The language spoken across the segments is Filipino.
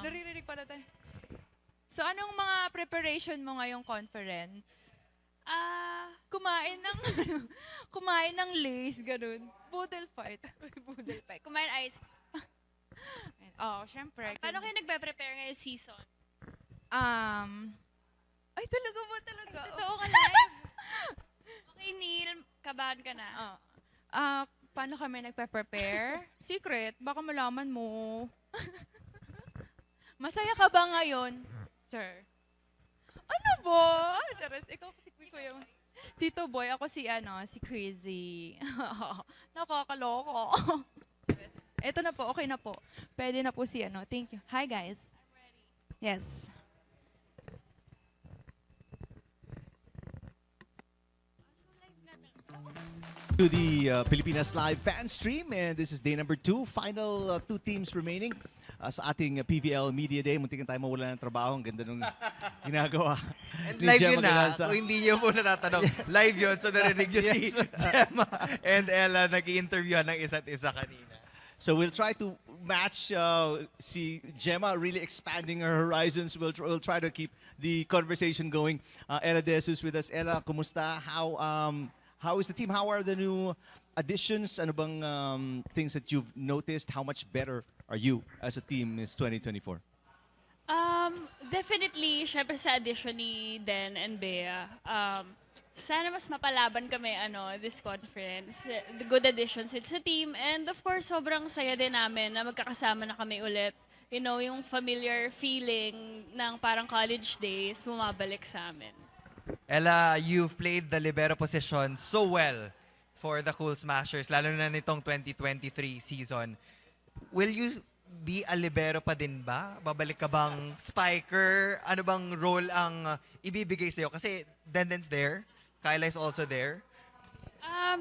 Naririnig pala tayo. So, anong mga preparation mo ngayong conference? Kumain ng, kumain ng lace, ganun. Boodle fight. Boodle fight. Kumain ice. Oo, syempre. Paano kayo nagpe-prepare ngayong season? Ay, talaga ba talaga? Totoo ka live. Okay, Neil. Kabahan ka na. Paano kami nagpe-prepare? Secret, baka malaman mo. Masaya ka ba ngayon? Sure. Ano ba? Charis, ikaw si Kuya. Tito Boy, ako si Crazy. Nakakaloko. Ito na po, okay na po. Pwede na po thank you. Hi guys. Yes. To the Pilipinas Live fan stream, and this is day number 2. Final 2 teams remaining sa ating PVL Media Day. Muntikan tayo mawala ng trabaho. Ang ganda nung ginagawa. And ni live Gemma yun na. Galanza. Kung hindi nyo po natatanong, live yun. So narinig nyo si Gemma and Ella nag-i-interviewan ng isa't isa kanina. So we'll try to match si Gemma really expanding her horizons. We'll try to keep the conversation going. Ella De Jesus with us. Ella, kumusta? How is the team? How are the new additions? Ano bang things that you've noticed? How much better are you as a team in 2024? Definitely, syempre sa addition ni Den and Bea, sana mas mapalaban kami this conference. The good additions sa team. And of course, sobrang saya din namin na magkakasama na kami ulit. You know, yung familiar feeling ng parang college days, bumabalik sa amin. Ella, you've played the libero position so well for the Cool Smashers, lalo na nitong 2023 season. Will you be a libero pa din ba? Babalik ka bang spiker? Ano bang role ang ibibigay sa'yo? Kasi Denden's there, Kyla is also there.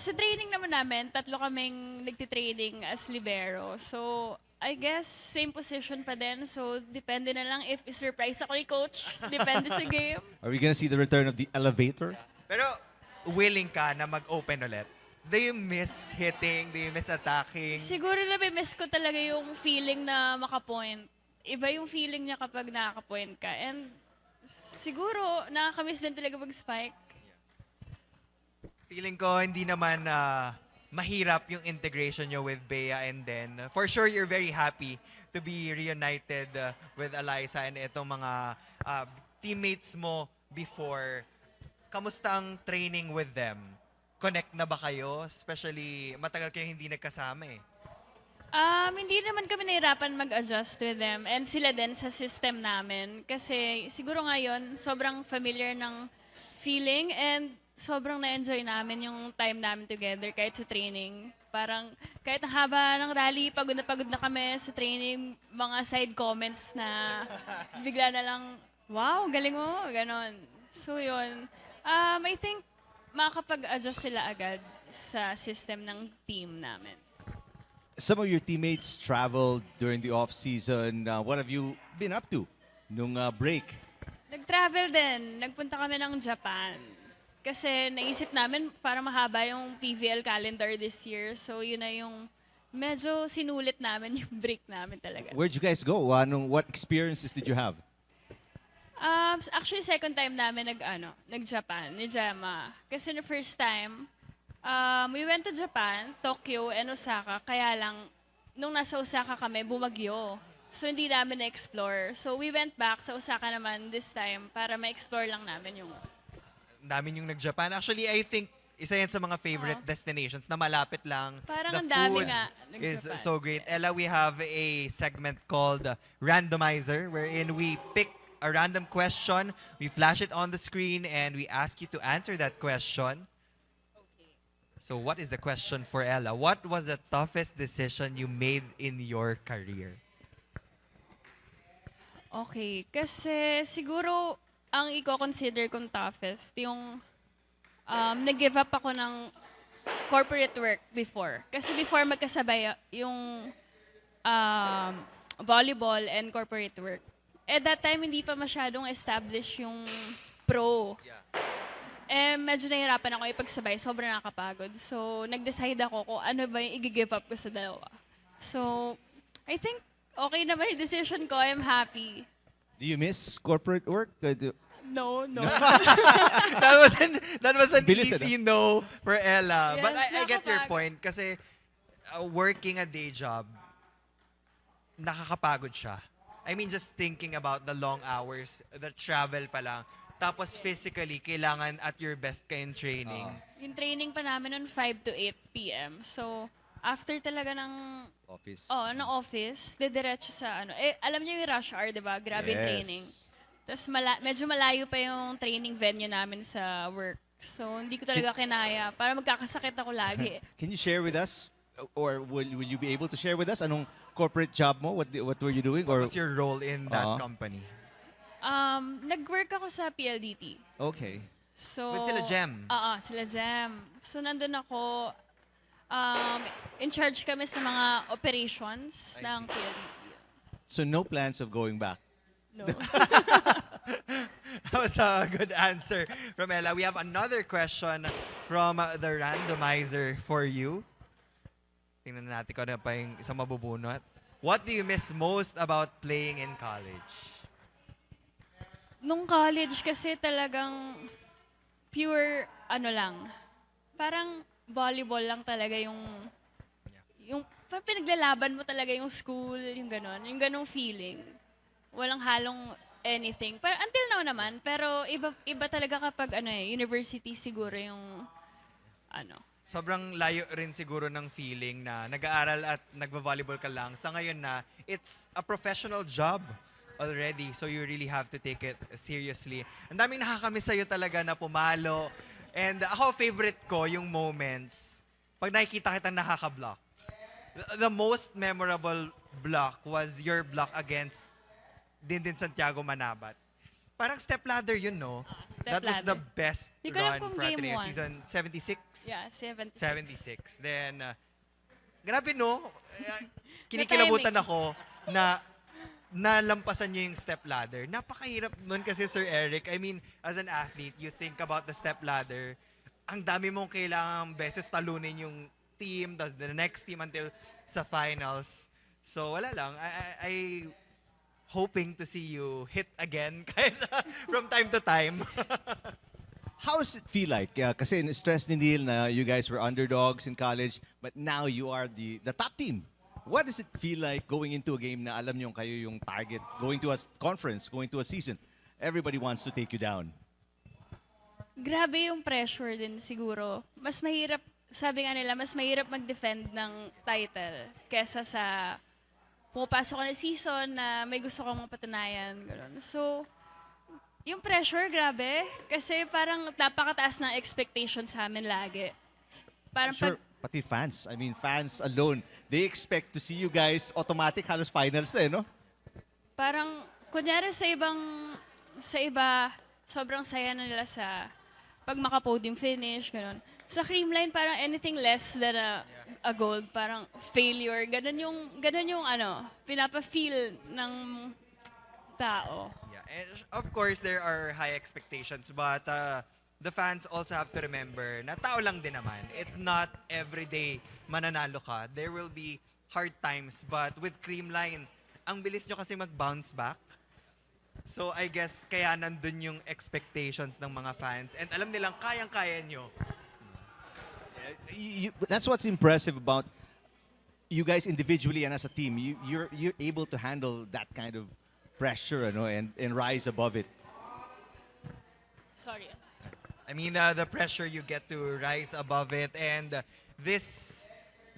Sa training naman namin, 3 kaming nagtitraining as libero. So, I guess, same position pa din. So, depende na lang if i-surprise ako ni coach. Depende sa game. Are we gonna see the return of the elevator? Pero willing ka na mag-open ulit? Do you miss hitting? Do you miss attacking? Siguro na miss ko talaga yung feeling na makapoint. Iba yung feeling niya kapag nakaka-point ka. And siguro, nakakamiss din talaga mag-spike. Feeling ko hindi naman mahirap yung integration nyo with Bea and then for sure you're very happy to be reunited with Eliza and itong mga teammates mo before. Kamusta ang training with them? Connect na ba kayo? Especially matagal kayo hindi nagkasama eh. Hindi naman kami nahirapan mag-adjust with them and sila din sa system namin. Kasi siguro ngayon, sobrang familiar ng feeling and sobrang na-enjoy namin yung time namin together kahit sa training. Parang kahit ang haba ng rally, pagod na kami sa training, mga side comments na bigla na lang, wow, galing mo, ganon. So yun, I think makakapag-adjust sila agad sa system ng team namin. Some of your teammates traveled during the off-season. What have you been up to nung break? Nag-travel din. Nagpunta kami ng Japan. Kasi naisip namin para mahaba yung PVL calendar this year. So yun na yung medyo sinulit namin yung break namin talaga. Where'd you guys go? What experiences did you have? Actually, second time namin nag-Japan, ni Gemma. Kasi the first time, we went to Japan, Tokyo, and Osaka. Kaya lang, nung nasa Osaka kami, bumagyo. So, hindi namin na-explore. So, we went back sa Osaka naman this time para ma-explore lang namin yung... Dami yung nag-Japan. Actually, I think isa yan sa mga favorite destinations na malapit lang. Parang The ang dami food nga is nag-Japan. so great. Ella, we have a segment called Randomizer wherein we pick a random question, we flash it on the screen, and we ask you to answer that question. So what is the question for Ella? What was the toughest decision you made in your career? Okay, kasi siguro ang i-consider kong toughest, yung nag-give up ako ng corporate work before. Kasi before magkasabay yung volleyball and corporate work. At that time, hindi pa masyadong established yung pro. Medyo nahihirapan ako ipagsabay. Sobrang nakakapagod. So, nag-decide ako kung ano ba yung i-give up ko sa dalawa. So, I think Okay naman yung decision ko. I'm happy. Do you miss corporate work? No. That was an Bilis, easy no for Ella. But Yes, I get your nakakapagod. point kasi working a day job, nakakapagod siya. I mean, just thinking about the long hours, the travel pa lang. Tapos physically, kailangan at your best ka in training. Yung training pa namin noon 5 to 8 p.m. So, after talaga ng Office. ng office, didiretso sa ano. Eh, alam niyo yung rush hour, di ba? Grabe yung training. Tapos medyo malayo pa yung training venue namin sa work. So, hindi ko talaga kinaya. Para magkakasakit ako lagi. Can you share with us, or will you be able to share with us anong corporate job mo? What were you doing? What Or was your role in that Uh-huh. company? Nag-work ako sa PLDT. okay. So, With sila Jem? Oo, sila Jem. So, nandun ako, in charge kami sa mga operations I ng see. PLDT. So no plans of going back. No. That was a good answer from Ella. We have another question from the randomizer for you. Tingnan natin kung ano pa yung isang mabubunot. What do you miss most about playing in college? Nung college kasi talagang pure ano lang. Parang volleyball lang talaga yung parang pinaglalaban mo talaga yung school, yung ganon. Yung ganong feeling. Walang halong anything. Parang until now naman, pero iba talaga kapag university siguro yung ano. Sobrang layo rin siguro ng feeling na nag-aaral at nagva-volleyball ka lang. Sa ngayon na, it's a professional job already. So you really have to take it seriously. Ang daming nakakamiss sa'yo talaga na pumalo. And ako, favorite ko yung moments pag nakikita kitang nakaka-block. The most memorable block was your block against Dindin Santiago Manabat. Parang step ladder yun, no? Step That was the ladder. best Di ko alam run kung for game Ateneo. one. Season 76? Yeah, 76. 76. Then, grabe no? Kinikilabutan ako na nalampasan nyo yung step ladder. Napakahirap nun kasi, Sir Eric. I mean, as an athlete, you think about the step ladder, ang dami mong kailangang beses talunin yung team, the next team until sa finals. So, wala lang. I hoping to see you hit again from time to time. How does it feel like? Kasi stress ni Neil na you guys were underdogs in college, but now you are the top team. What does it feel like going into a game na alam niyo kayo yung target, going to a conference, going to a season? Everybody wants to take you down. Grabe yung pressure din siguro. Mas mahirap, sabi nga nila, mas mahirap mag-defend ng title kesa sa pumapasok ka na season na may gusto kang mapatunayan. Ganun. So, yung pressure, grabe. Kasi parang napakataas ng expectations sa amin lagi. Parang Sure, pati fans. I mean, fans alone, they expect to see you guys automatic halos finals na, no? parang, kunyari sa iba, sobrang saya na nila sa pag maka-podium finish, gano'n. Sa Creamline, parang anything less than a gold, parang failure. Ganun yung pinapa-feel ng tao. Yeah, and of course, there are high expectations, but the fans also have to remember na tao lang din naman. It's not every day mananalo ka. There will be hard times, but with Creamline, ang bilis nyo kasi mag-bounce back. So I guess kaya nandun yung expectations ng mga fans and alam nilang kayang-kaya nyo. That's what's impressive about you guys individually and as a team. You're able to handle that kind of pressure, and rise above it. Sorry. I mean, the pressure you get to rise above it. And this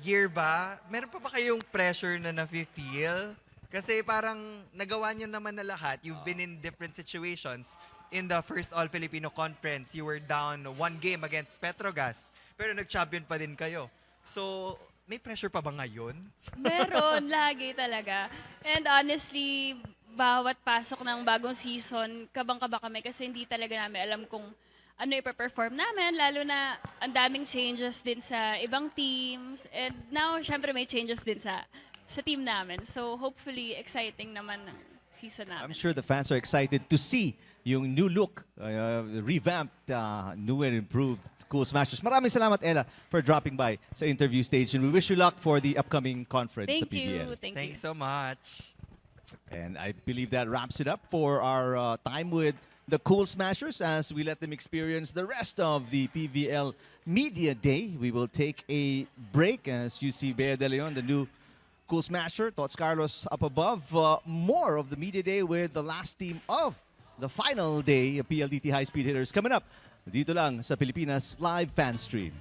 year ba, meron pa ba kayong pressure na nafe-feel? Kasi parang nagawa nyo naman na lahat. You've been in different situations. In the first All-Filipino Conference, you were down 1 game against Petrogas. Pero nag-champion pa din kayo. So, may pressure pa ba ngayon? Meron, lagi talaga. And honestly, bawat pasok ng bagong season, kabang-kaba kami kasi hindi talaga namin alam kung ano ipa-perform namin, lalo na ang daming changes din sa ibang teams. And now, syempre may changes din sa team namin. So, hopefully, exciting naman season I'm namin. sure the fans are excited to see yung new look, revamped, new and improved Cool Smashers. Maraming salamat, Ella, for dropping by sa interview stage. And we wish you luck for the upcoming conference sa Thank PBL. you. Thank you. Thanks so much. And I believe that wraps it up for our time with the Cool Smashers as we let them experience the rest of the PVL Media Day. We will take a break as you see Bea De Leon, the new Cool Smasher, Tots Carlos up above. More of the Media Day with the last team of the final day of PLDT High Speed Hitters coming up dito lang sa Pilipinas Live Fan Stream.